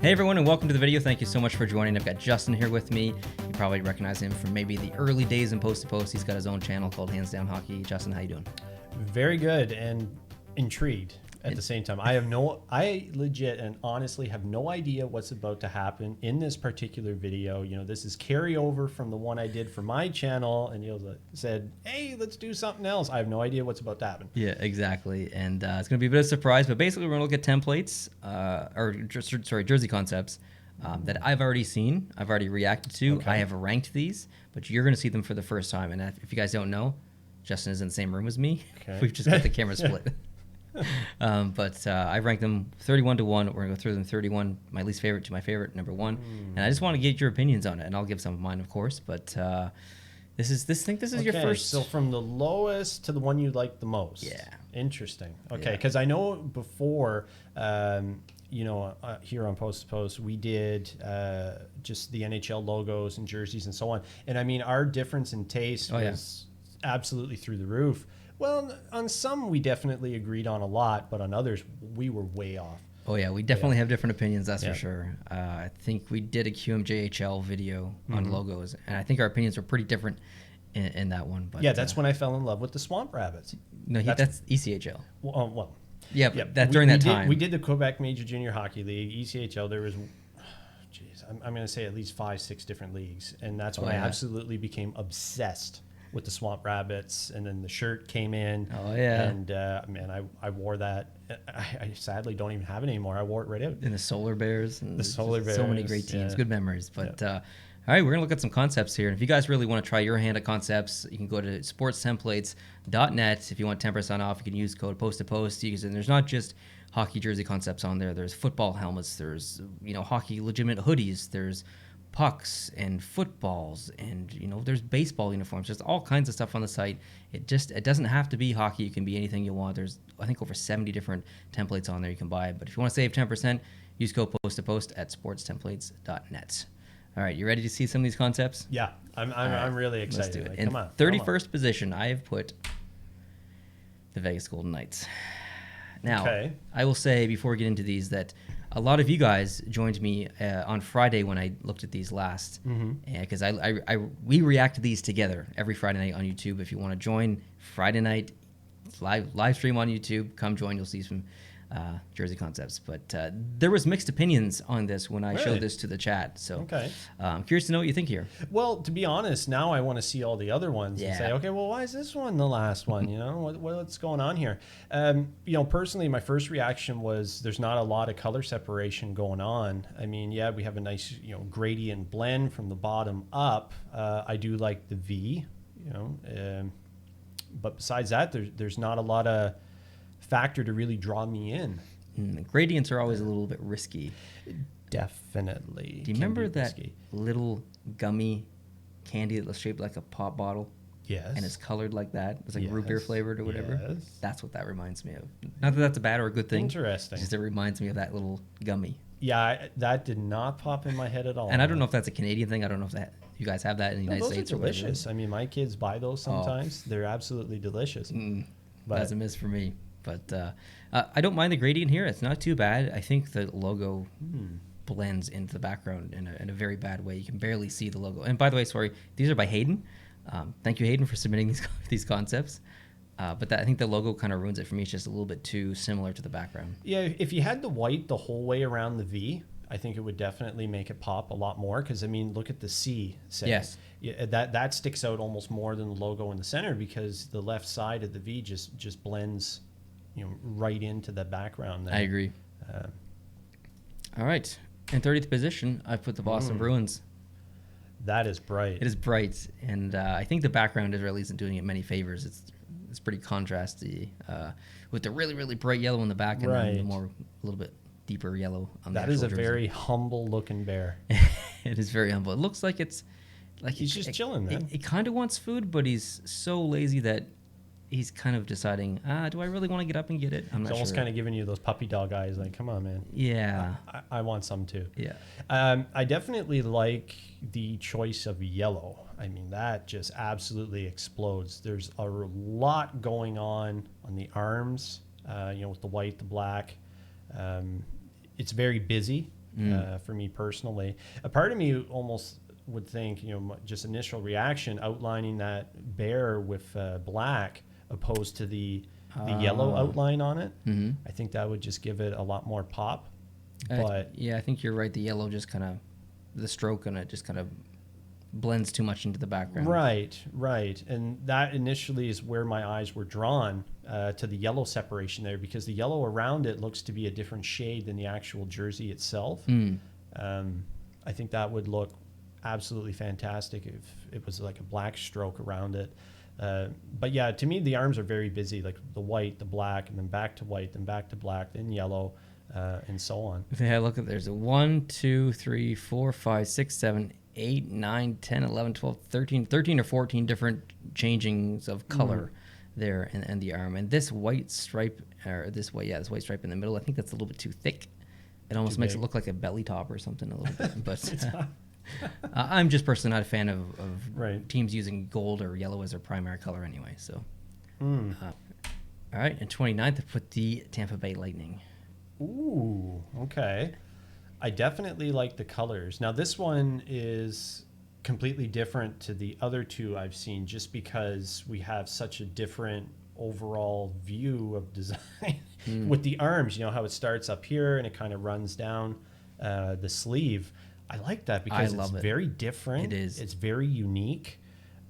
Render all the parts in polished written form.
Hey everyone, and welcome to the video. Thank you so much for joining. I've got Justin here with me. You probably recognize him from maybe the early days in Post to Post. He's got his own channel called Hands Down Hockey. Justin, how you doing? Very good and intrigued at the same time. I legit and honestly have no idea what's about to happen in this particular video. You know, this is carryover from the one I did for my channel, and you said, hey, let's do something else. I have no idea what's about to happen. Yeah, exactly. And it's going to be a bit of a surprise, but basically we're going to look at templates, jersey concepts that I've already seen, I've already reacted to. Okay. I have ranked these, but you're going to see them for the first time. And if you guys don't know, Justin is in the same room as me. Okay. We've just got the camera split. But I ranked them 31 to 1. We're going to go through them 31, my least favorite to my favorite, number 1. And I just want to get your opinions on it, and I'll give some of mine, of course. But this is your first. So from the lowest to the one you like the most. Yeah. Interesting. Okay, because I know before, here on Post to Post, we did just the NHL logos and jerseys and so on. And I mean, our difference in taste was absolutely through the roof. Well, on some we definitely agreed on a lot, but on others we were way off. Oh yeah, we definitely have different opinions, that's for sure. I think we did a QMJHL video on logos, and I think our opinions were pretty different in that one. But that's when I fell in love with the Swamp Rabbits. No, that's ECHL. During that time we did the Quebec Major Junior Hockey League, ECHL. There was, I'm going to say at least 5-6 different leagues, and that's when I absolutely became obsessed with the Swamp Rabbits, and then the shirt came in. Oh yeah, and man, I wore that. I sadly don't even have it anymore. I wore it right out. And the Solar Bears. And the Solar Bears. So many great teams, good memories. But all right, we're gonna look at some concepts here. And if you guys really want to try your hand at concepts, you can go to sportstemplates.net. If you want 10% off, you can use code Post to Post. And there's not just hockey jersey concepts on there. There's football helmets. There's hockey legitimate hoodies. There's pucks and footballs, and there's baseball uniforms. There's all kinds of stuff on the site. It doesn't have to be hockey. It can be anything you want. There's I think over 70 different templates on there you can buy. But if you want to save 10%, use code Post to Post at sportstemplates.net. All right, you ready to see some of these concepts? Yeah, I'm really excited. Let's do it. Come on. 31st position, I have put the Vegas Golden Knights. Now, I will say before we get into these that a lot of you guys joined me on Friday when I looked at these last, because we react to these together every Friday night on YouTube. If you want to join Friday night live stream on YouTube, come join. You'll see some jersey concepts. But there was mixed opinions on this when I showed this to the chat. So I'm curious to know what you think here. Well, to be honest, now I want to see all the other ones and say, okay, well, why is this one the last one? What's going on here? Personally, my first reaction was there's not a lot of color separation going on. I mean, we have a nice, gradient blend from the bottom up. I do like the V, but besides that, there's not a lot of factor to really draw me in. Gradients are always a little bit risky. Definitely. Do you remember that little gummy candy that was shaped like a pop bottle? Yes. And it's colored like that. It's like root beer flavored or whatever. Yes. That's what that reminds me of. Not that that's a bad or a good thing. Interesting. Just it reminds me of that little gummy. Yeah, that did not pop in my head at all. And I don't know if that's a Canadian thing. I don't know if you guys have that in the United States. Those are delicious. I mean, my kids buy those sometimes. They're absolutely delicious. But that's a miss for me. But I don't mind the gradient here. It's not too bad. I think the logo blends into the background in a very bad way. You can barely see the logo. And by the way, sorry, these are by Hayden. Thank you, Hayden, for submitting these concepts. But I think the logo kind of ruins it for me. It's just a little bit too similar to the background. Yeah, if you had the white the whole way around the V, I think it would definitely make it pop a lot more. Because, I mean, look at the C. Yes. Yeah, that sticks out almost more than the logo in the center because the left side of the V just blends right into the background there. I agree. All right. In 30th position, I put the Boston Bruins. That is bright. It is bright. And I think the background really isn't doing it many favors. It's pretty contrasty with the really, really bright yellow in the back and then the more a little bit deeper yellow on the actual jersey. That is a very humble looking bear. It is very humble. It looks like it's like he's just chilling, man. He kind of wants food, but he's so lazy that he's kind of deciding, do I really want to get up and get it? He's almost kind of giving you those puppy dog eyes, like, come on, man. Yeah. I want some too. Yeah. I definitely like the choice of yellow. I mean, that just absolutely explodes. There's a lot going on the arms, with the white, the black. It's very busy. for me personally. A part of me almost would think, just initial reaction, outlining that bear with black opposed to the yellow outline on it. Mm-hmm. I think that would just give it a lot more pop. But I think you're right. The yellow just the stroke on it just kind of blends too much into the background. Right. And that initially is where my eyes were drawn to the yellow separation there, because the yellow around it looks to be a different shade than the actual jersey itself. I think that would look absolutely fantastic if it was like a black stroke around it. But yeah, to me, the arms are very busy, like the white, the black, and then back to white, then back to black, then yellow, and so on. Yeah, look at there's a 1, 2, 3, 4, 5, 6, 7, 8, 9, 10, 11, 12, 13 or 14 different changings of color there in the arm. And this white stripe, this white stripe in the middle, I think that's a little bit too thick. It almost makes it look like a belly top or something a little bit. But I'm just personally not a fan of teams using gold or yellow as their primary color anyway. So, all right, and 29th, I put the Tampa Bay Lightning. Ooh, okay. I definitely like the colors. Now, this one is completely different to the other two I've seen, just because we have such a different overall view of design with the arms. How it starts up here and it kind of runs down the sleeve. I like that because it's very different. It is. It's very unique.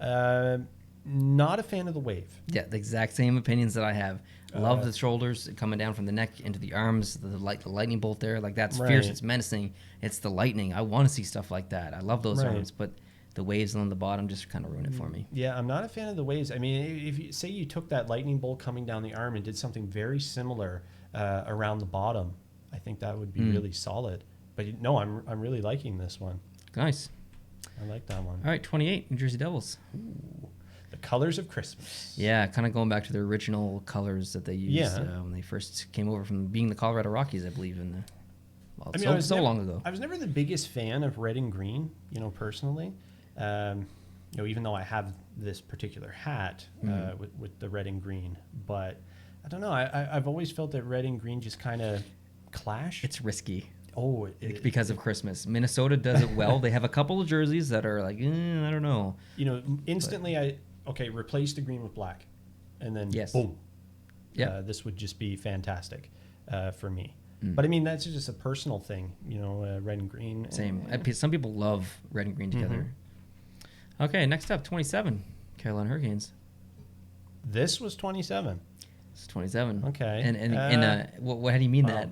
Not a fan of the wave. Yeah, the exact same opinions that I have. Love the shoulders coming down from the neck into the arms, the lightning bolt there. Like, that's fierce. It's menacing. It's the lightning. I want to see stuff like that. I love those arms, but the waves on the bottom just kind of ruin it for me. Yeah, I'm not a fan of the waves. I mean, if you say you took that lightning bolt coming down the arm and did something very similar around the bottom, I think that would be really solid. But no, I'm really liking this one. Nice. I like that one. All right, 28, New Jersey Devils. Ooh, the colors of Christmas. Yeah, kind of going back to the original colors that they used when they first came over from being the Colorado Rockies, I believe. Long ago. I was never the biggest fan of red and green, personally. Even though I have this particular hat with the red and green. But I don't know. I've always felt that red and green just kind of clash. It's risky. Oh, because of Christmas. Minnesota does it well. They have a couple of jerseys that are like, I don't know. Instantly, replace the green with black, and then boom. Yeah, this would just be fantastic for me. But I mean, that's just a personal thing, red and green. Same. Some people love red and green together. Okay, next up, 27, Carolina Hurricanes. This was 27. It's 27. Okay. And what do you mean that?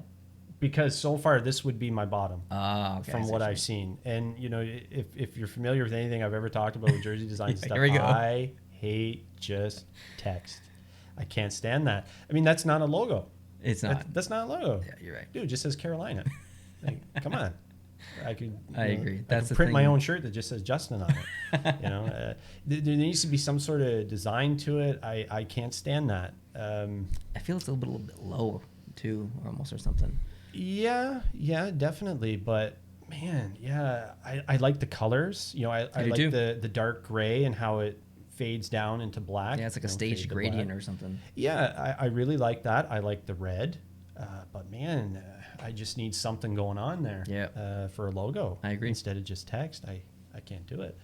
Because so far this would be my bottom from what I've seen. And if you're familiar with anything I've ever talked about with jersey design stuff, I hate just text. I can't stand that. I mean, that's not a logo. It's not. That's not a logo. Yeah, you're right. Dude, it just says Carolina. Come on. I agree. That's the print my own shirt that just says Justin on it. There needs to be some sort of design to it. I can't stand that. I feel it's a little bit low too, almost, or something. Yeah, definitely. But man, I like the colors. I like the dark gray and how it fades down into black. Yeah, it's like a staged gradient or something. Yeah, I really like that. I like the red. But man, I just need something going on there. Yeah. For a logo. I agree. Instead of just text, I can't do it.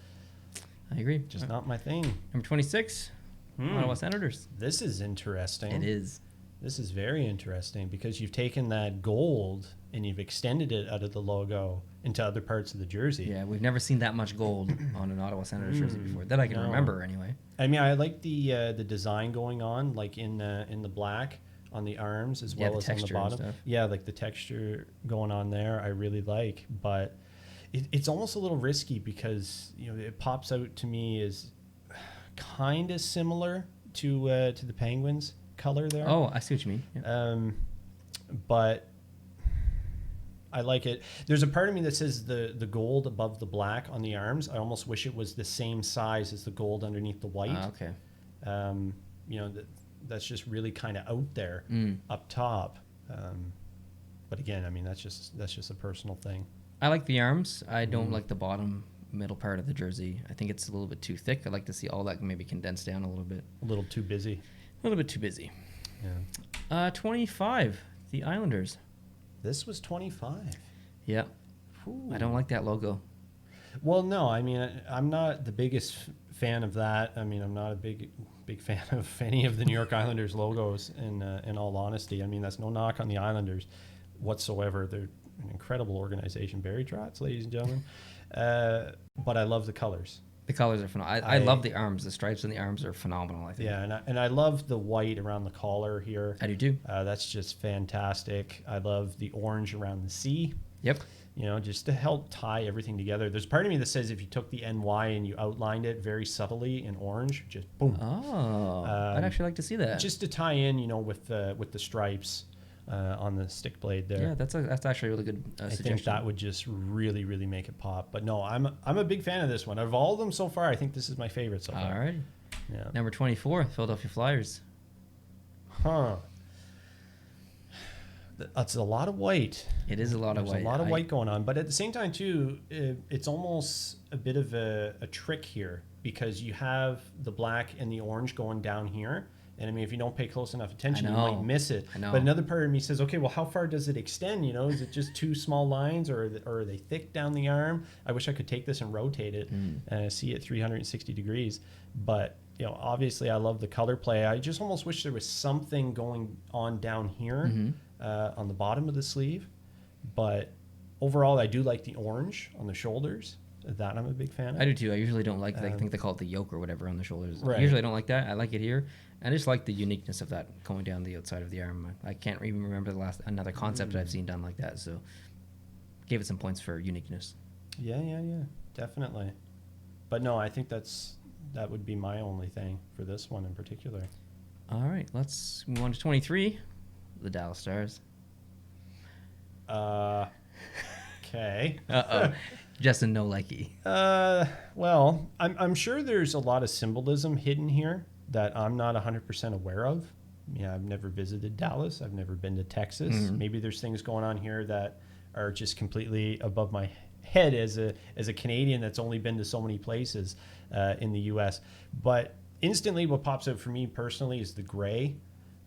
I agree. Just not my thing. Number 26, Ottawa Senators. This is interesting. It is. This is very interesting because you've taken that gold and you've extended it out of the logo into other parts of the jersey. Yeah, we've never seen that much gold on an Ottawa Senators jersey before that I can remember anyway. I mean, I like the design going on, like in the black on the arms as well as on the bottom. Yeah, like the texture going on there, I really like. But it's almost a little risky because it pops out to me as kind of similar to the Penguins color there. Oh, I see what you mean. Yeah. But I like it. There's a part of me that says the gold above the black on the arms, I almost wish it was the same size as the gold underneath the white. Okay. That's just really kind of out there up top. But again, I mean, that's just a personal thing. I like the arms. I don't like the bottom middle part of the jersey. I think it's a little bit too thick. I'd like to see all that maybe condensed down a little bit. A little too busy. A little bit too busy. Yeah. 25, the Islanders. This was 25. Yeah. Ooh. I don't like that logo. Well, no, I mean, I'm not the biggest fan of that. I mean, I'm not a big fan of any of the New York Islanders logos, in all honesty. I mean, that's no knock on the Islanders whatsoever. They're an incredible organization. Barry Trotz, ladies and gentlemen. But I love the colors. The colors are phenomenal. I love the arms. The stripes on the arms are phenomenal, I think. Yeah, and I love the white around the collar here. I do too. That's just fantastic. I love the orange around the C. Yep. You know, just to help tie everything together. There's part of me that says if you took the NY and you outlined it very subtly in orange, just boom. Oh, I'd actually like to see that. Just to tie in, you know, with the stripes on the stick blade there. Yeah, that's actually a really good suggestion. I think that would just really, really make it pop. But no, I'm a big fan of this one. Of all of them so far, I think this is my favorite so far. All right. Yeah. Number 24, Philadelphia Flyers. Huh. That's a lot of white. It is a lot of white. There's a lot of white going on. But at the same time, too, it's almost a bit of a trick here because you have the black and the orange going down here. And I mean, if you don't pay close enough attention, you might miss it. I know. But another part of me says, okay, well, how far does it extend? You know, is it just two small lines or are they thick down the arm? I wish I could take this and rotate it and see it 360 degrees. But, you know, obviously I love the color play. I just almost wish there was something going on down here on the bottom of the sleeve. But overall, I do like the orange on the shoulders. That I'm a big fan of. I do too. I usually don't like, I think they call it the yoke or whatever on the shoulders. Right. Usually I don't like that. I like it here. I just like the uniqueness of that going down the outside of the arm. I can't even remember another concept that I've seen done like that. So gave it some points for uniqueness. Yeah, definitely. But no, I think that would be my only thing for this one in particular. All right, let's move on to 23, the Dallas Stars. Okay. Uh-oh. Justin, no likey. Well, I'm sure there's a lot of symbolism hidden here that I'm not 100% aware of. Yeah, I've never visited Dallas. I've never been to Texas. Maybe there's things going on here that are just completely above my head as a Canadian that's only been to so many places in the U.S. But instantly what pops out for me personally is the gray.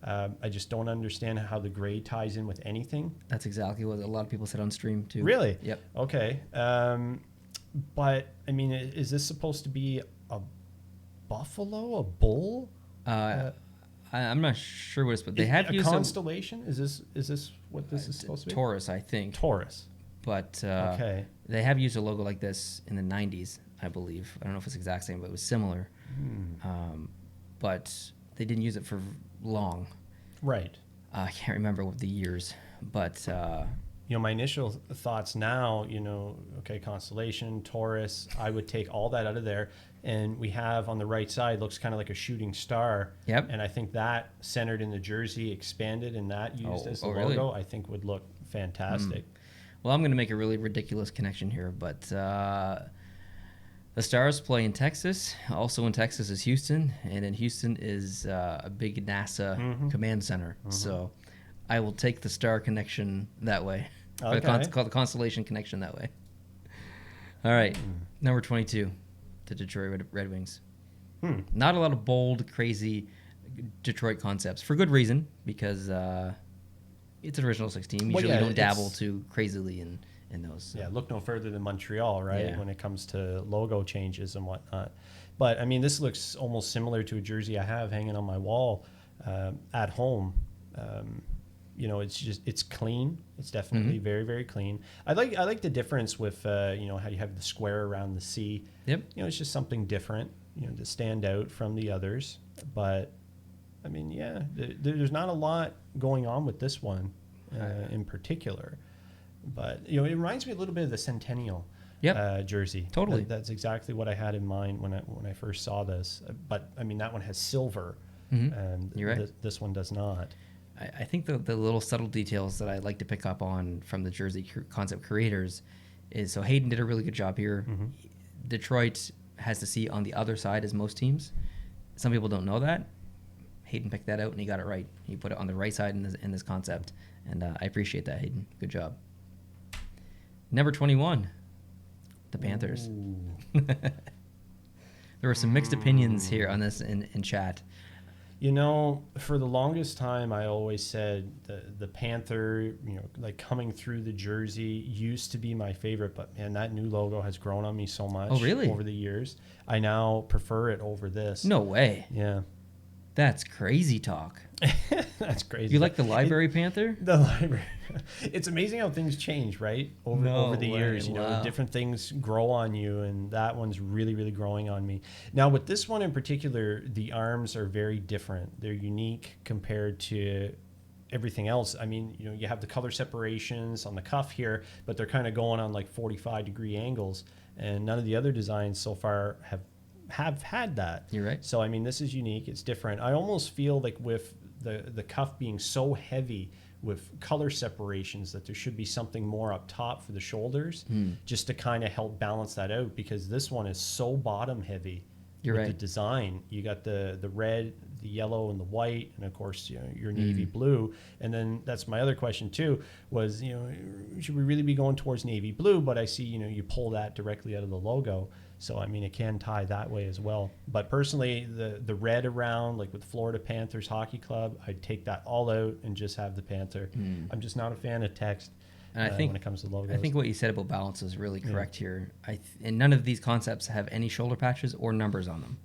I just don't understand how the gray ties in with anything. That's exactly what a lot of people said on stream too. Really? Yep. Okay. But I mean, is this supposed to be a buffalo, a bull? I'm not sure what it's, but they have used a constellation. Is this what this is supposed to be? Taurus, I think. Taurus. But okay. They have used a logo like this in the 90s, I believe. I don't know if it's the exact same, but it was similar. But they didn't use it for long. Right. I can't remember what the years, but you know, my initial thoughts now, you know, okay, constellation, Taurus, I would take all that out of there. And we have on the right side, looks kind of like a shooting star. Yep. And I think that centered in the jersey, expanded, and that used as the logo, really? I think would look fantastic. Well, I'm going to make a really ridiculous connection here, but the Stars play in Texas. Also in Texas is Houston, and in Houston is a big NASA command center. So I will take the star connection that way. Okay. Call the constellation connection that way. All right, number 22, the Detroit Red Wings. Not a lot of bold, crazy Detroit concepts for good reason, because it's an original 6 team. Usually you don't dabble too crazily in those. So. Yeah, look no further than Montreal, right? Yeah. When it comes to logo changes and whatnot. But I mean, this looks almost similar to a jersey I have hanging on my wall at home. You know, it's clean. It's definitely very, very clean. I like the difference with you know, how you have the square around the C. Yep. You know, it's just something different, you know, to stand out from the others. But I mean, yeah, there's not a lot going on with this one in particular. But you know, it reminds me a little bit of the Centennial jersey. Totally. That's exactly what I had in mind when I first saw this. But I mean, that one has silver, and You're right. This one does not. I think the little subtle details that I like to pick up on from the jersey concept creators is, so Hayden did a really good job here. Detroit has the C on the other side as most teams. Some people don't know that. Hayden picked that out and he got it right. He put it on the right side in this concept, and I appreciate that, Hayden. Good job. Number 21, the Panthers. There were some mixed opinions here on this in chat. You know, for the longest time, I always said the Panther, like coming through the jersey used to be my favorite, but man, that new logo has grown on me so much over the years. I now prefer it over this. No way. Yeah. That's crazy talk. That's crazy. You like the library Panther? The library. It's amazing how things change, right? Over the years, different things grow on you, and that one's really, really growing on me. Now, with this one in particular, the arms are very different. They're unique compared to everything else. I mean, you have the color separations on the cuff here, but they're kind of going on like 45-degree angles, and none of the other designs so far have had that. You're right. So, I mean, this is unique. It's different. I almost feel like with the cuff being so heavy with color separations that there should be something more up top for the shoulders just to kind of help balance that out, because this one is so bottom heavy. You're with right. the design. You got the red, the yellow, and the white, and of course, your navy blue. And then that's my other question too, was, should we really be going towards navy blue? But I see, you pull that directly out of the logo. So, I mean, it can tie that way as well. But personally, the red around, like with Florida Panthers Hockey Club, I'd take that all out and just have the Panther. I'm just not a fan of text. And I think when it comes to logos, I think what you said about balance is really correct here. And none of these concepts have any shoulder patches or numbers on them.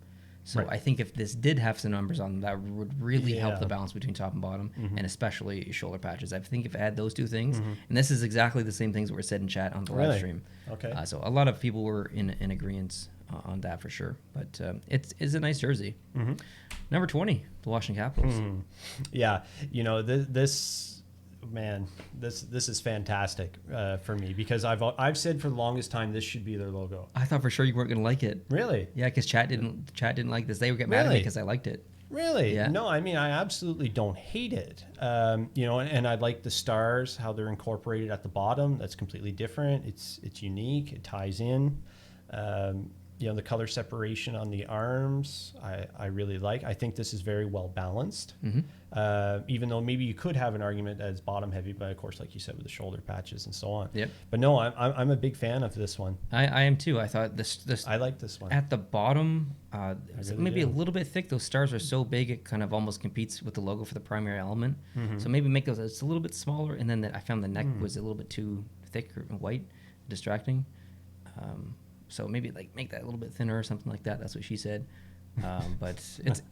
So I think if this did have some numbers on them, that would really help the balance between top and bottom, and especially shoulder patches. I think if it had those two things, and this is exactly the same things that were said in chat on the live stream. Okay. So a lot of people were in agreement on that for sure. But it's a nice jersey. Number 20, the Washington Capitals. Yeah, this is fantastic for me, because I've said for the longest time this should be their logo. I thought for sure you weren't going to like it. Really? Yeah, because chat didn't like this. They would get mad at me because I liked it. Really? Yeah. No, I mean, I absolutely don't hate it. And I like the stars, how they're incorporated at the bottom. That's completely different. It's unique. It ties in. The color separation on the arms, I really like. I think this is very well balanced. Even though maybe you could have an argument that it's bottom heavy, but of course, like you said, with the shoulder patches and so on. Yep. But no, I'm a big fan of this one. I am too. I thought this. I like this one. At the bottom, really maybe do. a little bit thick. Those stars are so big, it kind of almost competes with the logo for the primary element. So maybe make those just a little bit smaller. And then I found the neck was a little bit too thick or white, distracting. So maybe make that a little bit thinner or something like that. That's what she said. But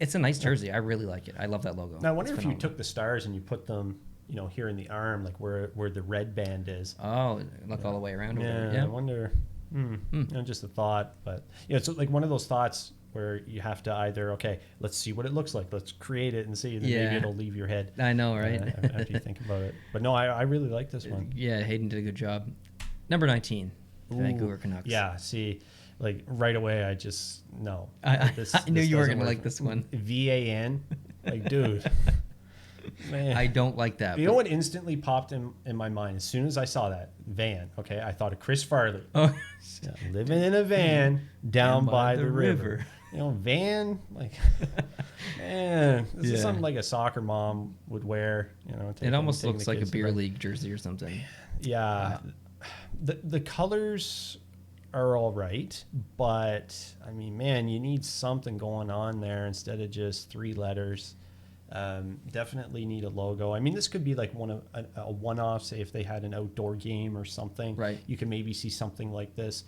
it's a nice jersey. I really like it. I love that logo. Now I wonder if you took the stars and you put them, here in the arm, like where the red band is. Oh, look all the way around. Yeah, I wonder. Just a thought, but it's like one of those thoughts where you have to either, let's see what it looks like, let's create it and see, and then maybe it'll leave your head. I know, right? After you think about it. But no, I really like this one. Yeah, Hayden did a good job. Number 19, Vancouver Canucks. Yeah, see, right away, I just no. I knew you were gonna like this one. VAN, dude. Man. I don't like that. You know what instantly popped in my mind as soon as I saw that van? I thought of Chris Farley. Oh, living in a van down by the river. Van, man, this is something like a soccer mom would wear. It almost looks like a beer league jersey or something. Yeah, the colors are all right, but I mean, man, you need something going on there instead of just 3 letters. Definitely need a logo. I mean, this could be like a one-off, say if they had an outdoor game or something. Right. You can maybe see something like this.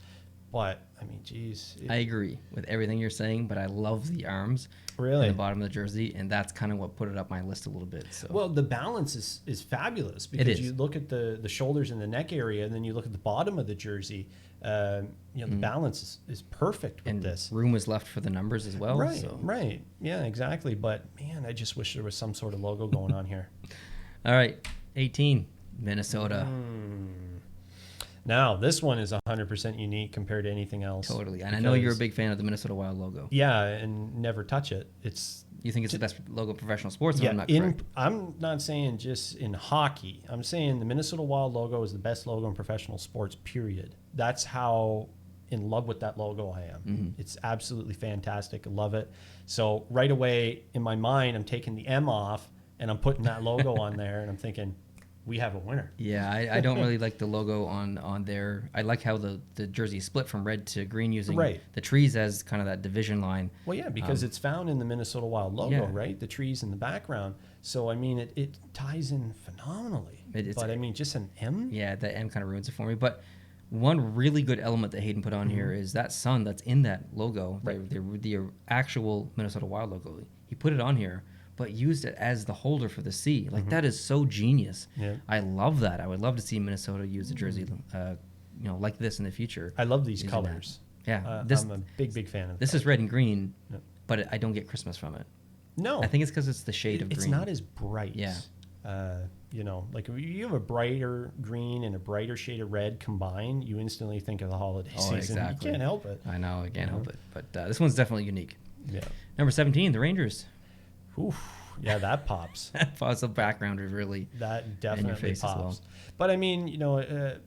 But, I mean, geez. I agree with everything you're saying, but I love the arms at the bottom of the jersey, and that's kind of what put it up my list a little bit. So. Well, the balance is fabulous, because you look at the shoulders and the neck area, and then you look at the bottom of the jersey. The balance is perfect with this. Room was left for the numbers as well. Right, right. Yeah, exactly. But, man, I just wish there was some sort of logo going on here. All right, 18, Minnesota. Now, this one is 100% unique compared to anything else. Totally. And I know you're a big fan of the Minnesota Wild logo. Yeah, and never touch it. You think it's the best logo in professional sports? Yeah, I'm not correct. I'm not saying just in hockey. I'm saying the Minnesota Wild logo is the best logo in professional sports, period. That's how in love with that logo I am. It's absolutely fantastic. I love it. So right away in my mind, I'm taking the M off and I'm putting that logo on there, and I'm thinking, we have a winner. Yeah, I don't really like the logo on there. I like how the jersey is split from red to green using the trees as kind of that division line. Well, yeah, because it's found in the Minnesota Wild logo, right? The trees in the background. So, I mean, it ties in phenomenally. But, I mean, just an M? Yeah, the M kind of ruins it for me. But one really good element that Hayden put on here is that sun that's in that logo, the actual Minnesota Wild logo. He put it on here, but used it as the holder for the C. Like, that is so genius. Yeah. I love that. I would love to see Minnesota use a jersey, like this in the future. I love these colors. That. Yeah. I'm a big fan of this. Is red and green, but I don't get Christmas from it. No. I think it's because it's the shade of green. It's not as bright. Yeah. Like if you have a brighter green and a brighter shade of red combined, you instantly think of the holiday season. Exactly. You can't help it. I know, I can't help it. But this one's definitely unique. Yeah. Number 17, the Rangers. Oof. Yeah, that pops. That pops. The background is really that definitely in your face pops. As well. But I mean,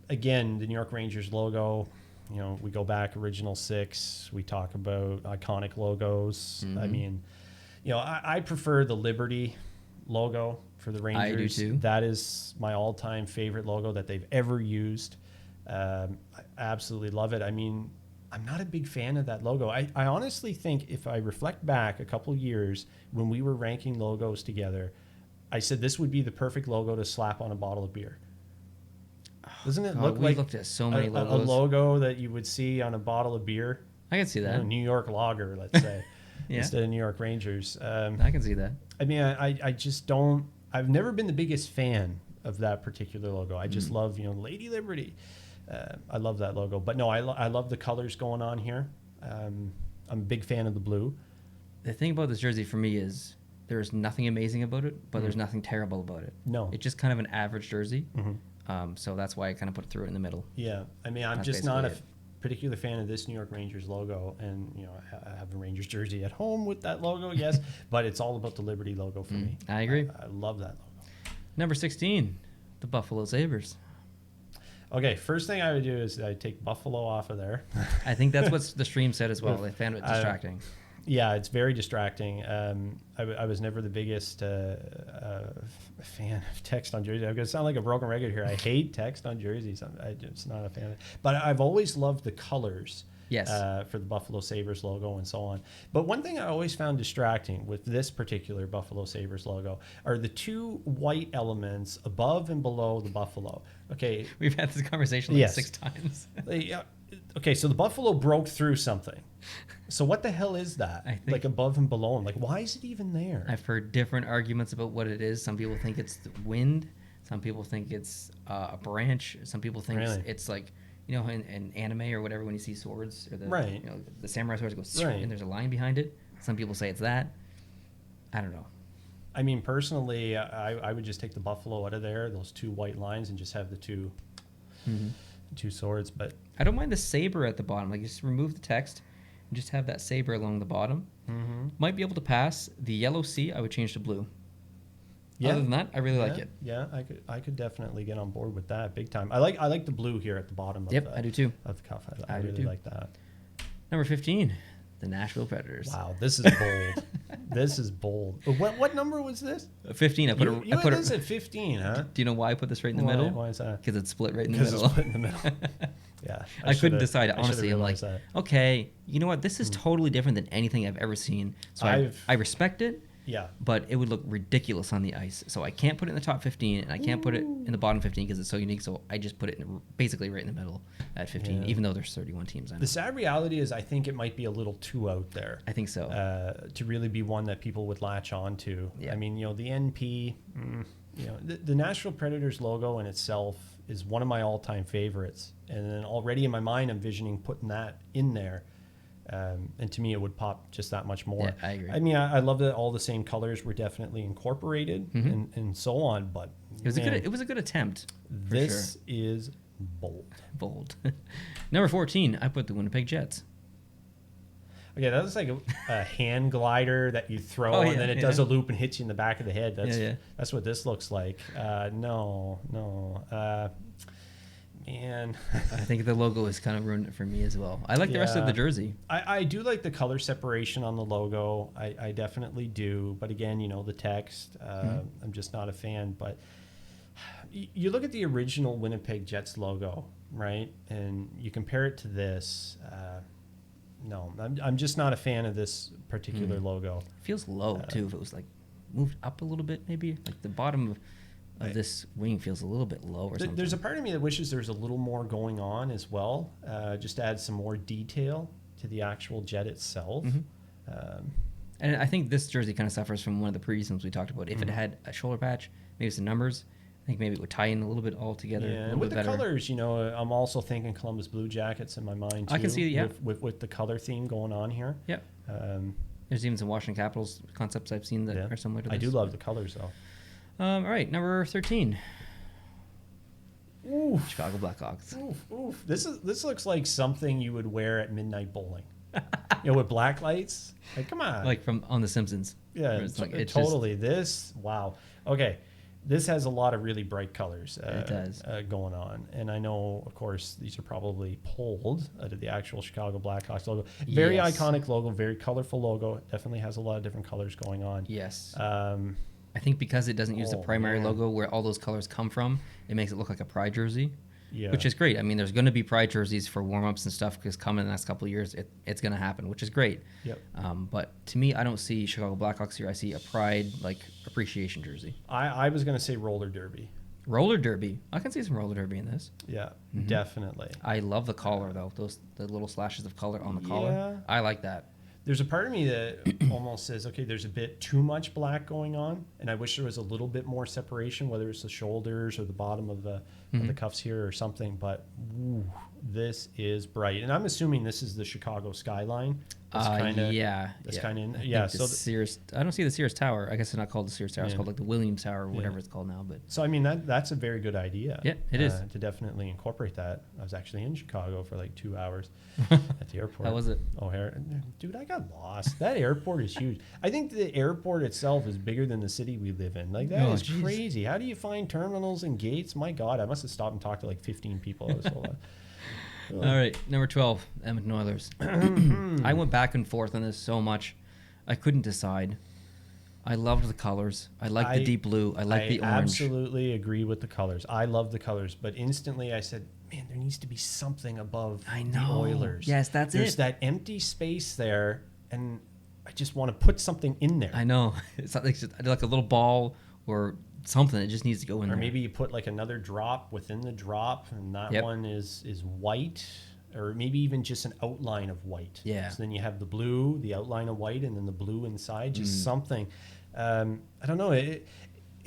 again, the New York Rangers logo. We go back original 6. We talk about iconic logos. I mean, I prefer the Liberty logo for the Rangers. I do too. That is my all-time favorite logo that they've ever used. I absolutely love it. I mean, I'm not a big fan of that logo. I honestly think if I reflect back a couple years when we were ranking logos together, I said this would be the perfect logo to slap on a bottle of beer. Doesn't it look like looked at so many logos. A logo that you would see on a bottle of beer? I can see that. New York Lager, let's say, instead of New York Rangers. I can see that. I mean, I just don't. I've never been the biggest fan of that particular logo. I just love, Lady Liberty. I love that logo. But no, I love the colors going on here. I'm a big fan of the blue. The thing about this jersey for me is there's nothing amazing about it, but there's nothing terrible about it. No. It's just kind of an average jersey. So that's why I kind of put it through it in the middle. Yeah. I mean, I'm just not a particular fan of this New York Rangers logo. And, I have a Rangers jersey at home with that logo, yes. But it's all about the Liberty logo for me. I agree. I love that logo. Number 16, the Buffalo Sabres. Okay, first thing I would do is I take Buffalo off of there. I think that's what the stream said as well. They found it distracting. Yeah, it's very distracting. I was never the biggest fan of text on jerseys. I'm going to sound like a broken record here. I hate text on jerseys. I'm just not a fan of it. But I've always loved the colors. Yes. For the Buffalo Sabres logo and so on. But one thing I always found distracting with this particular Buffalo Sabres logo are the two white elements above and below the buffalo. Okay. We've had this conversation like 6 times. Okay, so the buffalo broke through something. So what the hell is that? Like above and below them? Like, why is it even there? I've heard different arguments about what it is. Some people think it's the wind. Some people think it's a branch. Some people think it's like... in anime or whatever, when you see swords or the samurai swords go and there's a line behind it. Some people say it's that. I don't know. I mean, personally, I would just take the buffalo out of there, those 2 white lines, and just have the two swords. But I don't mind the saber at the bottom. Like, just remove the text and just have that saber along the bottom. Might be able to pass. The yellow C, I would change to blue. Yeah. Other than that, I really like it. Yeah, I could definitely get on board with that big time. I like the blue here at the bottom. I do too. Of the cuff, I really like that. Number 15, the Nashville Predators. Wow, this is bold. This is bold. What number was this? 15. I put this at 15, huh? Do you know why I put this right in the middle? Why is that? Because it's split right in the middle. It's split in the middle. Yeah. I couldn't decide. Honestly, I'm like, okay, you know what? This is totally different than anything I've ever seen. So I respect it. Yeah. But it would look ridiculous on the ice. So I can't put it in the top 15, and I can't put it in the bottom 15 because it's so unique. So I just put it basically right in the middle at 15, even though there's 31 teams. The sad reality is I think it might be a little too out there. I think so. To really be one that people would latch on to. Yeah. I mean, the NP, the Nashville Predators logo in itself is one of my all-time favorites. And then already in my mind, I'm envisioning putting that in there. And to me, it would pop just that much more. Yeah, I agree. I mean, I love that all the same colors were definitely incorporated and so on. But it was a good attempt. This is bold. Bold. Number 14, I put the Winnipeg Jets. Okay, that looks like a hand glider that you throw and then it does a loop and hits you in the back of the head. That's what this looks like. No. Man. I think the logo has kind of ruined it for me as well. I like the rest of the jersey. I do like the color separation on the logo. I definitely do. But again, the text, I'm just not a fan. But You look at the original Winnipeg Jets logo, right? And you compare it to this. No, I'm just not a fan of this particular logo. It feels low, too. If it was, like, moved up a little bit, maybe. Like, the bottom of this wing feels a little bit low or something. There's a part of me that wishes there's a little more going on as well, just to add some more detail to the actual jet itself. And I think this jersey kind of suffers from one of the previous ones we talked about. If it had a shoulder patch, maybe some numbers, I think maybe it would tie in a little bit all together. Yeah, and with the colors, I'm also thinking Columbus Blue Jackets in my mind too. I can see, yeah, with the color theme going on here. Yeah. There's even some Washington Capitals concepts I've seen that are similar to this. I do love the colors though. All right, number 13. Oof. Chicago Blackhawks. Oof. This looks like something you would wear at midnight bowling. With black lights. Like, come on. Like from on The Simpsons. Yeah, it's totally. Wow. Okay. This has a lot of really bright colors it does. Going on. And I know, of course, these are probably pulled out of the actual Chicago Blackhawks logo. Very iconic logo, very colorful logo. It definitely has a lot of different colors going on. Yes. I think because it doesn't use the primary logo where all those colors come from, it makes it look like a Pride jersey. Yeah. Which is great. I mean, there's going to be Pride jerseys for warm-ups and stuff because coming in the next couple of years, it's going to happen, which is great. Yep. But to me, I don't see Chicago Blackhawks here. I see a Pride, like, appreciation jersey. I was going to say roller derby. Roller derby. I can see some roller derby in this. Yeah, definitely. I love the collar, though. The little slashes of color on the collar. I like that. There's a part of me that almost says, okay, there's a bit too much black going on, and I wish there was a little bit more separation, whether it's the shoulders or the bottom of the cuffs here or something. But this is bright, and I'm assuming this is the Chicago skyline. That's kind of So Sears. I don't see the Sears Tower. I guess it's not called the Sears Tower. It's called like the Williams Tower or whatever it's called now. But so I mean that's a very good idea. Yeah, it is to definitely incorporate that. I was actually in Chicago for like 2 hours at the airport. How was it? O'Hare, dude, I got lost. That airport is huge. I think the airport itself is bigger than the city we live in. Like that is crazy. How do you find terminals and gates? My God, I must have stopped and talked to like 15 people. All right, number 12, Edmonton Oilers. I went back and forth on this so much. I couldn't decide. I loved the colors. I like the deep blue. I like the orange. I absolutely agree with the colors. I love the colors. But instantly I said, man, there needs to be something above the Oilers. Yes, There's that empty space there, and I just want to put something in there. I know. It's like a little ball or something. It just needs to go in there. Or maybe you put like another drop within the drop, and that one is white, or maybe even just an outline of white. Yeah. So then you have the blue, the outline of white, and then the blue inside. Just something. I don't know. It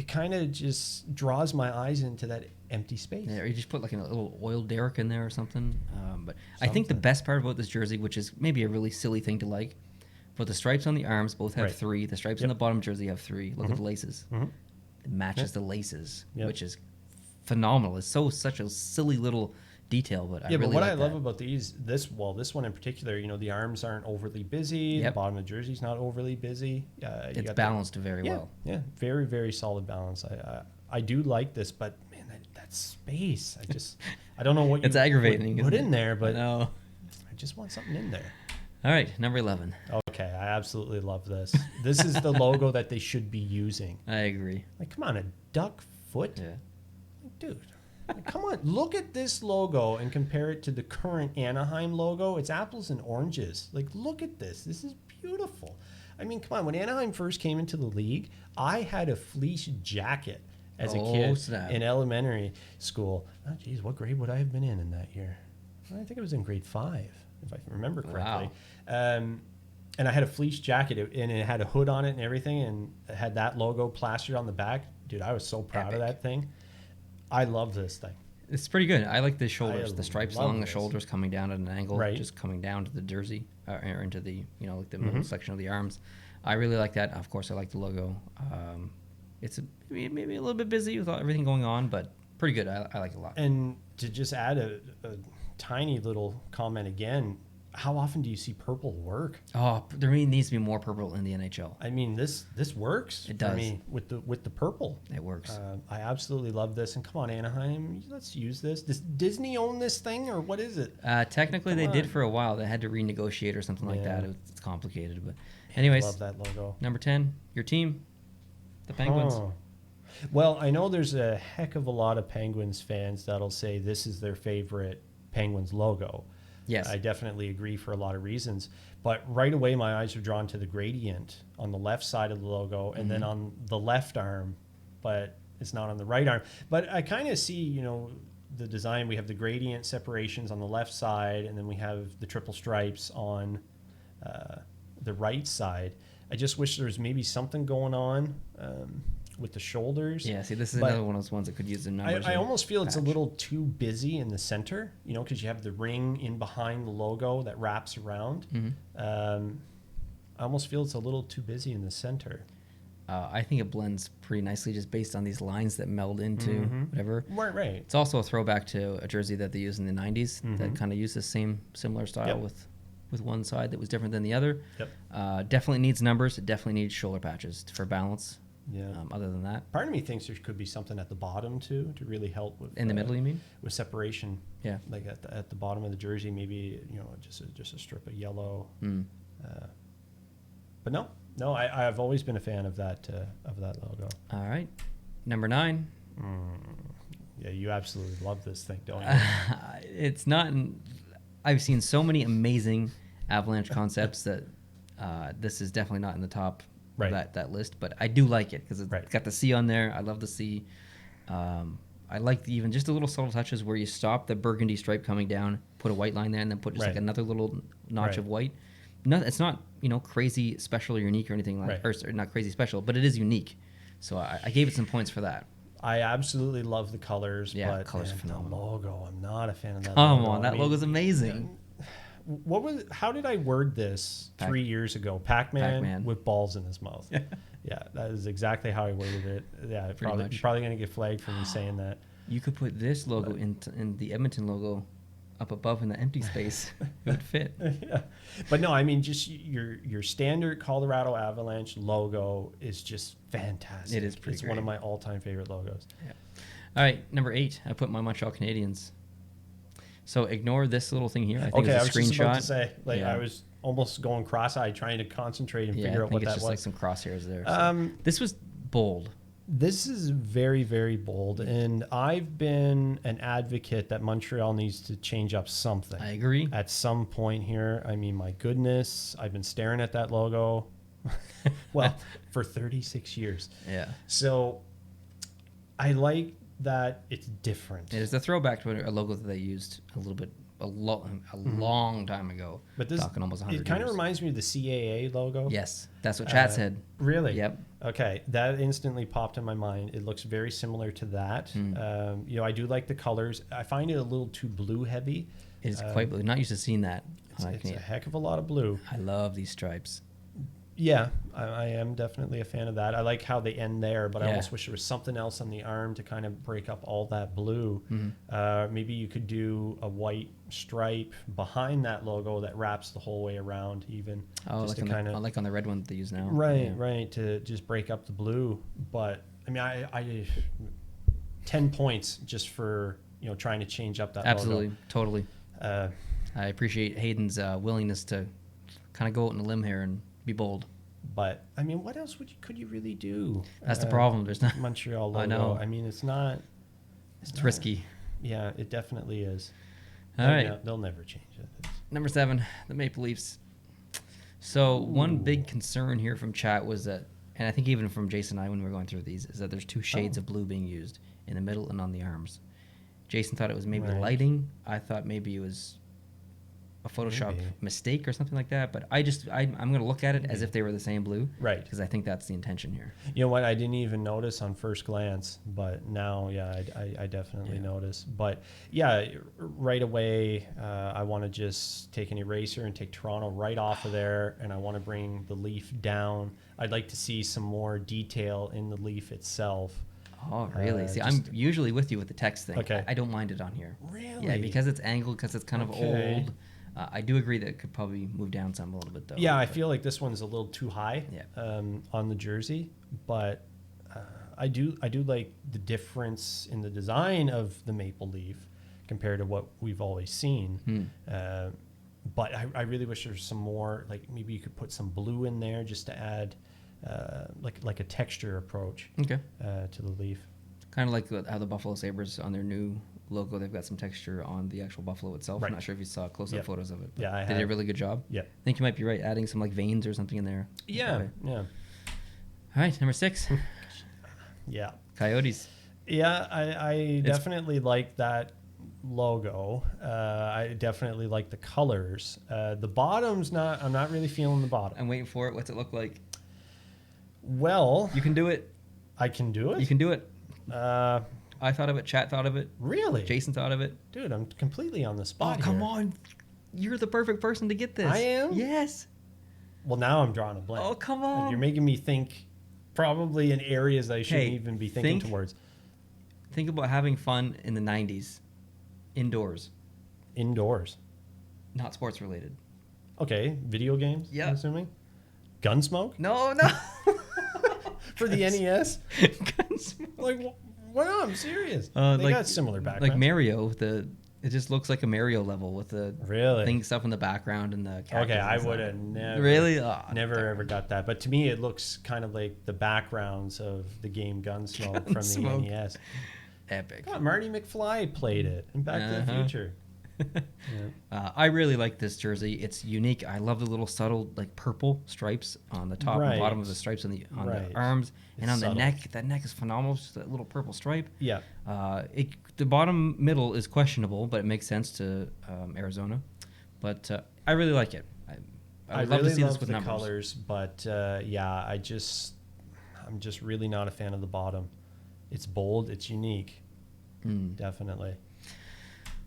kind of just draws my eyes into that empty space. Yeah, or you just put like a little oil derrick in there or something. But I think the best part about this jersey, which is maybe a really silly thing to like, but the stripes on the arms both have 3. The stripes on the bottom jersey have 3. Look at the laces. It matches the laces, which is phenomenal. It's such a silly little detail, but I really but what like I love about this one in particular, the arms aren't overly busy. The bottom of the jersey's not overly busy. It's balanced very well. Yeah, very, very solid balance. I do like this, but man, that space. I don't know what it's aggravating. Put in there, but I just want something in there. All right, number 11. Okay, I absolutely love this. This is the logo that they should be using. I agree. Like, come on, a duck foot? Yeah. Like, dude, come on. Look at this logo and compare it to the current Anaheim logo. It's apples and oranges. Like, look at this. This is beautiful. I mean, come on. When Anaheim first came into the league, I had a fleece jacket as a kid in elementary school. Oh, geez, what grade would I have been in that year? I think it was in grade 5. If I remember correctly. Wow. And I had a fleece jacket, and it had a hood on it and everything, and it had that logo plastered on the back. Dude, I was so proud of that thing. I love this thing. It's pretty good. I like the shoulders, the stripes along the shoulders coming down at an angle, just coming down to the jersey or into the like the middle section of the arms. I really like that. Of course, I like the logo. It's maybe a little bit busy with everything going on, but pretty good. I like it a lot. And to just add a tiny little comment again, how often do you see purple work? Oh, there needs to be more purple in the NHL. I mean, this works. It does. I mean, with the purple, it works. I absolutely love this. And come on, Anaheim, let's use this. Does Disney own this thing, or what is it? Technically, they did for a while. They had to renegotiate or something like that. It's complicated, but anyways. I love that logo. Number 10, your team, the Penguins. Well, I know there's a heck of a lot of Penguins fans that'll say this is their favorite Penguins logo. Yes. I definitely agree for a lot of reasons. But right away, my eyes are drawn to the gradient on the left side of the logo and then on the left arm, but it's not on the right arm. But I kind of see, you know, the design. We have the gradient separations on the left side, and then we have the triple stripes on the right side. I just wish there was maybe something going on with the shoulders. Yeah, see, this is another one of those ones that could use the numbers. I almost feel it's a little too busy in the center, you know, because you have the ring in behind the logo that wraps around. I almost feel it's a little too busy in the center. I think it blends pretty nicely just based on these lines that meld into whatever. Right. It's also a throwback to a jersey that they used in the 90s that kind of used the similar style with one side that was different than the other. Definitely needs numbers. It definitely needs shoulder patches for balance. Yeah. Other than that, part of me thinks there could be something at the bottom too to really help with in the middle. You mean with separation? Yeah. Like at the bottom of the jersey, maybe, you know, just a strip of yellow. But no, I've always been a fan of that logo. All right, number 9. Yeah, you absolutely love this thing, don't you? It's not. I've seen so many amazing Avalanche concepts that this is definitely not in the top of that list. But I do like it because it's got the C on there. I love the C. I like even just the little subtle touches where you stop the burgundy stripe coming down, put a white line there, and then put just like another little notch of white. No, it's not, you know, crazy special or unique or anything like, or not crazy special, but it is unique. So I gave it some points for that. I absolutely love the colors. Yeah, but colors phenomenal. The logo, I'm not a fan of that. Come on, that logo's amazing. How did I word this 3 years ago? Pac-Man with balls in his mouth. Yeah, that is exactly how I worded it. Yeah, you're probably going to get flagged for me saying that. You could put this logo in the Edmonton logo up above in the empty space. It would fit. Yeah. But no, I mean, just your standard Colorado Avalanche logo is just fantastic. It is pretty great. One of my all-time favorite logos. Yeah. All right, number 8, I put my Montreal Canadiens. So ignore this little thing here. I think it's a screenshot. Just about to say, I was almost going cross-eyed trying to concentrate and figure out what that was. I think it's just like some crosshairs there. So. This was bold. This is very, very bold, and I've been an advocate that Montreal needs to change up something. I agree. At some point here, I mean, my goodness, I've been staring at that logo, for 36 years. Yeah. So I like that it's different. It is a throwback to a logo that they used a long time ago. But this, talking almost 100 years. It kind of reminds me of the CAA logo. Yes, that's what Chad said. Really? Yep. Okay, that instantly popped in my mind. It looks very similar to that. You know, I do like the colors. I find it a little too blue heavy. It is quite blue. Not used to seeing that. It's a heck of a lot of blue. I love these stripes. Yeah, I am definitely a fan of that. I like how they end there, but I almost wish there was something else on the arm to kind of break up all that blue. Maybe you could do a white stripe behind that logo that wraps the whole way around even. Oh, just like on the red one that they use now. Right, to just break up the blue. But, I mean, I 10 points just for, you know, trying to change up that Absolutely, logo. Totally. I appreciate Hayden's willingness to kind of go out on a limb here and be bold. But I mean, what else could you really do? That's the problem. There's not Montreal logo. I know. I mean, it's not. It's risky. Yeah, it definitely is. All right. They'll never change it. Number 7, the Maple Leafs. So one big concern here from chat was that, and I think even from Jason and I when we were going through these, is that there's 2 shades of blue being used in the middle and on the arms. Jason thought it was maybe the lighting. I thought maybe it was a Photoshop mistake or something like that, but I'm going to look at it as if they were the same blue, right? Because I think that's the intention here. You know what? I didn't even notice on first glance, but now, I definitely notice. But yeah, right away, I want to just take an eraser and take Toronto right off of there, and I want to bring the Leaf down. I'd like to see some more detail in the Leaf itself. Oh, really? See, I'm usually with you with the text thing. Okay. I don't mind it on here. Really? Yeah, because it's angled, because it's kind of old. I do agree that it could probably move down some a little bit, though. Yeah, I feel like this one's a little too high on the jersey, but I do like the difference in the design of the Maple Leaf compared to what we've always seen. But I really wish there was some more, like maybe you could put some blue in there just to add like a texture approach. Okay. To the leaf. Kind of like how the Buffalo Sabres on their new logo, they've got some texture on the actual buffalo itself. Right. I'm not sure if you saw close-up photos of it. Yeah, I did a really good job. Yeah. I think you might be right, adding some like veins or something in there. Yeah. Okay. Yeah. All right, number 6. Yeah. Coyotes. Yeah, I definitely like that logo. I definitely like the colors. The bottom's not. I'm not really feeling the bottom. I'm waiting for it. What's it look like? Well, you can do it. I can do it. You can do it. I thought of it. Chat thought of it. Really? Jason thought of it. Dude, I'm completely on the spot. Oh, come on. You're the perfect person to get this. I am? Yes. Well, now I'm drawing a blank. Oh, come on. You're making me think probably in areas I shouldn't even be thinking towards. Think about having fun in the 90s. Indoors. Indoors. Not sports related. Okay. Video games, I'm assuming? Gunsmoke? No. For the NES? Gunsmoke. Like, why not? I'm serious. They got similar backgrounds. Like Mario, it just looks like a Mario level with the stuff in the background and the characters. Okay, I would have never ever got that. But to me, it looks kind of like the backgrounds of the game Gunsmoke from the NES. Epic. Oh, Marty McFly played it in Back to the Future. I really like this jersey. It's unique. I love the little subtle like purple stripes on the top and bottom of the stripes on the arms and on the neck. That neck is phenomenal. Just that little purple stripe. Yeah. The bottom middle is questionable, but it makes sense to Arizona. But I really like it. I would love to see this with the numbers. Colors, but I'm just really not a fan of the bottom. It's bold. It's unique. Definitely.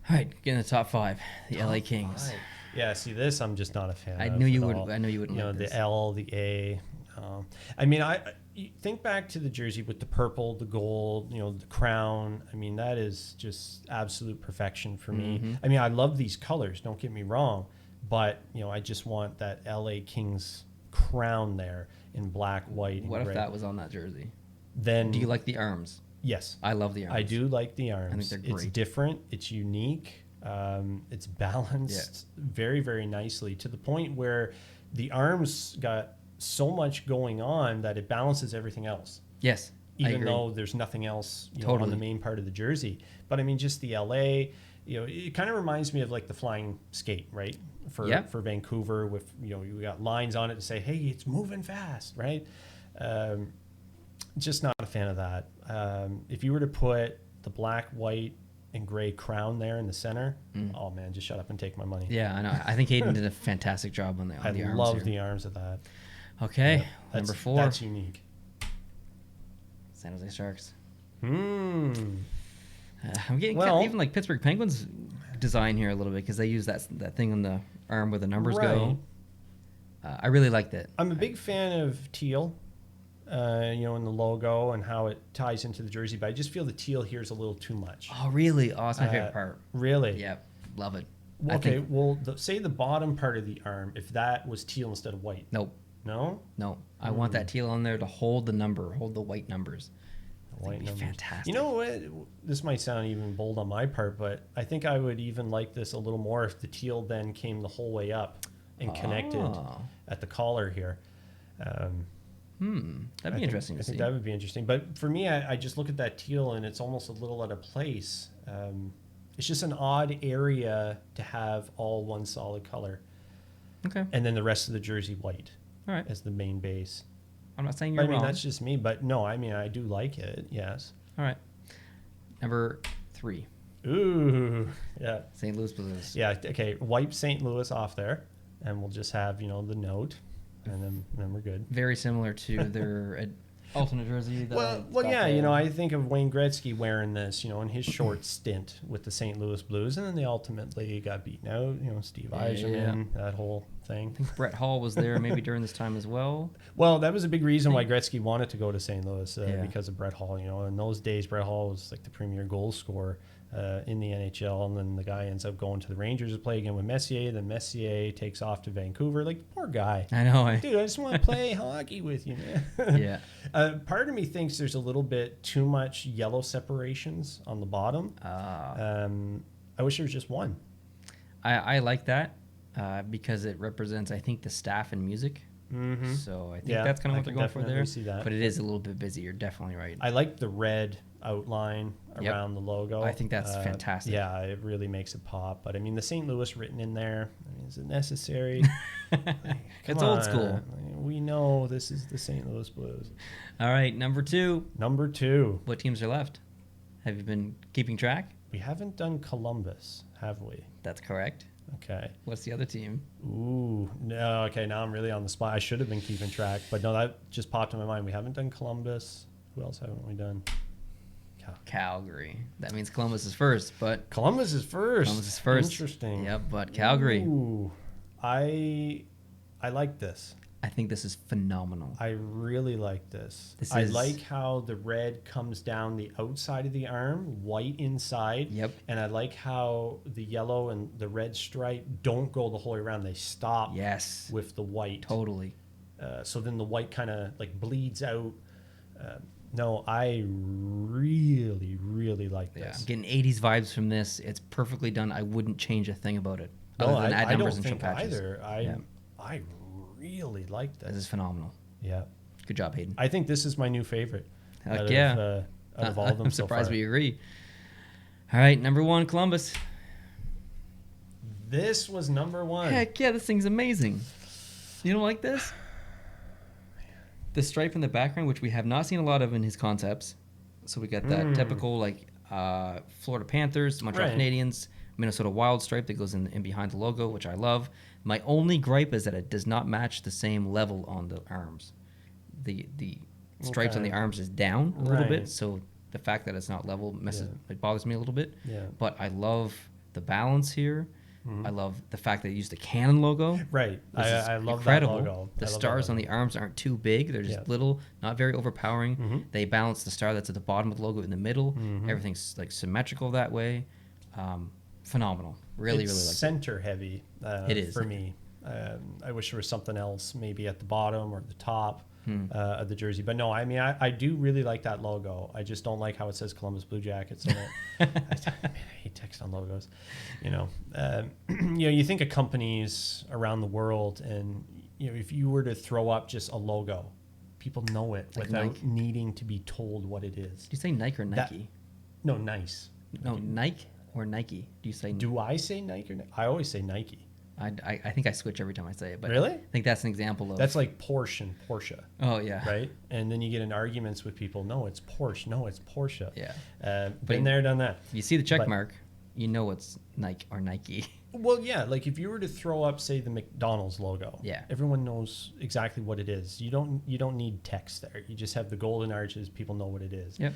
All right, get in the top 5. The LA Kings. 5. Yeah, see this, I'm just not a fan. I of knew you at would. all. I knew you would. You know, like this. the L, the A. I mean, you think back to the jersey with the purple, the gold. You know, the crown. I mean, that is just absolute perfection for me. I mean, I love these colors. Don't get me wrong, but you know, I just want that LA Kings crown there in black, white, and what gray. if that was on that jersey? Then do you like the arms? Yes. I love the arms. I do like the arms. I think they're great. It's different. It's unique. It's balanced very, very nicely to the point where the arms got so much going on that it balances everything else. Yes. Even though there's nothing else know, on the main part of the jersey. But I mean, just the LA, you know, it kind of reminds me of like the flying skate, right? For Vancouver with, you know, you got lines on it to say, hey, it's moving fast, right? Just not a fan of that. If you were to put the black, white, and gray crown there in the center, oh man, just shut up and take my money. Yeah, I know. I think Hayden did a fantastic job on the arms. I love the arms of that. Okay, number 4. That's unique. San Jose Sharks. I'm getting even like Pittsburgh Penguins design here a little bit because they use that thing on the arm where the numbers go. I really like that. I'm a big fan of teal. You know, in the logo and how it ties into the jersey, but I just feel the teal here is a little too much. Oh, really? Oh, that's my favorite part. Really? Yeah, love it. Okay, well, say the bottom part of the arm, if that was teal instead of white. Nope. No? No. I want that teal on there to hold the white numbers. White numbers. Fantastic. You know what? This might sound even bold on my part, but I think I would even like this a little more if the teal then came the whole way up and connected at the collar here. That'd be interesting to see. I think that would be interesting. But for me, I just look at that teal and it's almost a little out of place. It's just an odd area to have all one solid color. Okay. And then the rest of the jersey white. All right. As the main base. I'm not saying you're wrong. That's just me. But no, I mean, I do like it. Yes. All right. Number 3. Ooh. Yeah. St. Louis Blues. Yeah. Okay. Wipe St. Louis off there. And we'll just have, you know, the note. And then we're good. Very similar to their alternate jersey. Well, yeah, you know, I think of Wayne Gretzky wearing this, you know, in his short stint with the St. Louis Blues, and then they ultimately got beaten out. You know, Steve Yzerman, that whole thing. I think Brett Hall was there maybe during this time as well. Well, that was a big reason why Gretzky wanted to go to St. Louis because of Brett Hall. You know, in those days, Brett Hall was like the premier goal scorer in the NHL, and then the guy ends up going to the Rangers to play again with Messier. Then Messier takes off to Vancouver. Like, poor guy. I know. Dude, I just want to play hockey with you, man. Yeah. Part of me thinks there's a little bit too much yellow separations on the bottom. I wish there was just one. I like that because it represents, I think, the staff and music Mm-hmm. So I think that's kind of what they're going for there. See that. But it is a little bit busy. You're definitely right. I like the red outline around the logo. I think that's fantastic. Yeah, it really makes it pop. But I mean, the St. Louis written in there, I mean, is it necessary? It's old school. We know this is the St. Louis Blues. All right, number 2. Number 2. What teams are left? Have you been keeping track? We haven't done Columbus, have we? That's correct. Okay. What's the other team? Ooh, no. Okay, now I'm really on the spot. I should have been keeping track, but no, that just popped in my mind. We haven't done Columbus. Who else haven't we done? Calgary. That means Columbus is first, but Columbus is first. Interesting. Yep, but Calgary. Ooh, I like this. I think this is phenomenal. I really like this. I like how the red comes down the outside of the arm, white inside. Yep. And I like how the yellow and the red stripe don't go the whole way around. They stop with the white. Totally. So then the white kind of like bleeds out. No, I really, really like this. Yeah, I'm getting 80s vibes from this. It's perfectly done. I wouldn't change a thing about it. No, I don't think either. I really like this. This is phenomenal. Yeah. Good job, Hayden. I think this is my new favorite. Heck out of all of them I'm surprised we agree. All right, number 1, Columbus. This was number 1. Heck yeah, this thing's amazing. You don't like this? The stripe in the background, which we have not seen a lot of in his concepts. So we got that typical Florida Panthers, Montreal Canadiens, Minnesota Wild stripe that goes in behind the logo, which I love. My only gripe is that it does not match the same level on the arms. The stripes on the arms is down a little bit, so the fact that it's not level it bothers me a little bit. Yeah. But I love the balance here. I love the fact that they used the Canon logo. Right. I love incredible. That logo. The stars on the arms aren't too big. They're just little, not very overpowering. They balance the star that's at the bottom of the logo in the middle. Everything's like symmetrical that way. Phenomenal. Really, really like it. Center heavy. It is. For me. I wish there was something else maybe at the bottom or the top of the jersey. But no, I mean, I do really like that logo. I just don't like how it says Columbus Blue Jackets in it. I hate text on logos. You think of companies around the world, and if you were to throw up just a logo, people know it without needing to be told what it is. Do you say Nike or Nike? No, nice. No, Nike or Nike? Do I say Nike or Nike? I always say Nike. I think I switch every time I say it. But really? I think that's an example of... That's like Porsche and Porsche. Oh, yeah. Right? And then you get in arguments with people. No, it's Porsche. No, it's Porsche. Yeah. Been there, done that. You see the check mark, you know it's Nike or Nike. Well, yeah. Like if you were to throw up, say, the McDonald's logo, everyone knows exactly what it is. You don't need text there. You just have the golden arches. People know what it is. Yep.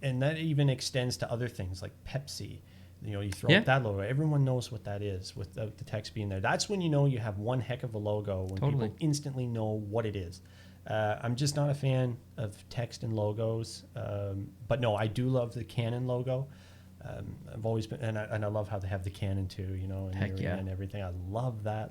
And that even extends to other things like Pepsi. You throw up that logo. Everyone knows what that is without the text being there. That's when you know you have one heck of a logo, when people instantly know what it is. I'm just not a fan of text and logos. But no, I do love the Canon logo. I've always been, and I love how they have the Canon too, and everything. I love that.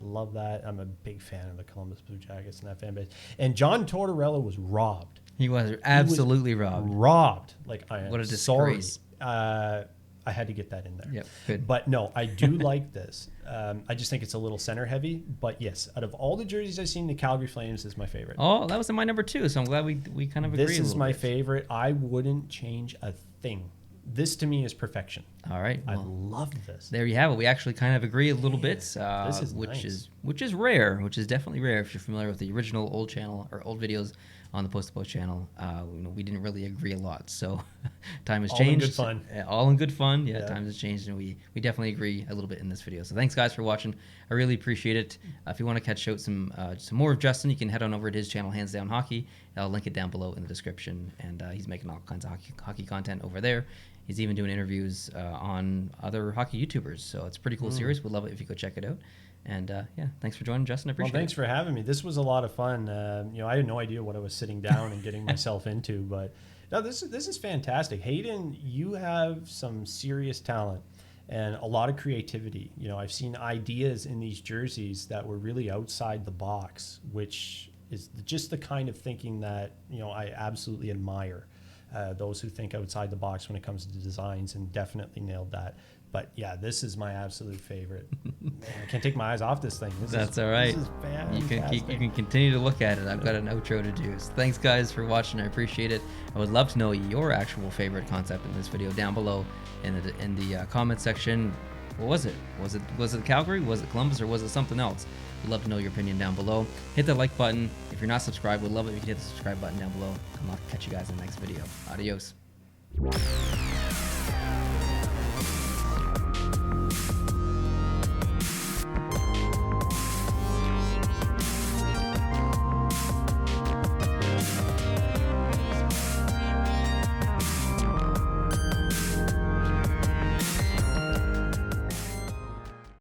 I'm a big fan of the Columbus Blue Jackets and that fan base. And John Tortorella was robbed. He was absolutely robbed. Robbed. Like, I am what a disgrace. Sorry. I had to get that in there. Yep, good. But no, I do like this. I just think it's a little center heavy. But yes, out of all the jerseys I've seen, the Calgary Flames is my favorite. Oh, that was in my number 2, so I'm glad we kind of agree. This is my favorite. I wouldn't change a thing. This to me is perfection. All right. Well, I love this. There you have it. We actually kind of agree a little bit, this is which is rare, which is definitely rare if you're familiar with the original old channel or old videos on the Post to Post channel. We didn't really agree a lot, so time has changed. All in good fun. All in good fun. Yeah, time has changed, and we definitely agree a little bit in this video. So thanks, guys, for watching. I really appreciate it. If you want to catch out some more of Justin, you can head on over to his channel, Hands Down Hockey. I'll link it down below in the description, and he's making all kinds of hockey content over there. He's even doing interviews on other hockey YouTubers, so it's a pretty cool series. We'd love it if you go check it out. And thanks for joining, Justin. I appreciate it. Well, thanks for having me. This was a lot of fun. I had no idea what I was sitting down and getting myself into, but no, this is fantastic. Hayden, you have some serious talent and a lot of creativity. I've seen ideas in these jerseys that were really outside the box, which is just the kind of thinking that I absolutely admire. Those who think outside the box when it comes to designs, and definitely nailed that. But yeah, this is my absolute favorite. Man, I can't take my eyes off this thing. That's all right. This is fantastic. You can continue to look at it. I've got an outro to do. So thanks guys for watching. I appreciate it. I would love to know your actual favorite concept in this video down below in the comment section. What was it? Was it Calgary? Was it Columbus? Or was it something else? We'd love to know your opinion down below. Hit the like button. If you're not subscribed, we'd love it if you could hit the subscribe button down below. And I'll catch you guys in the next video. Adios.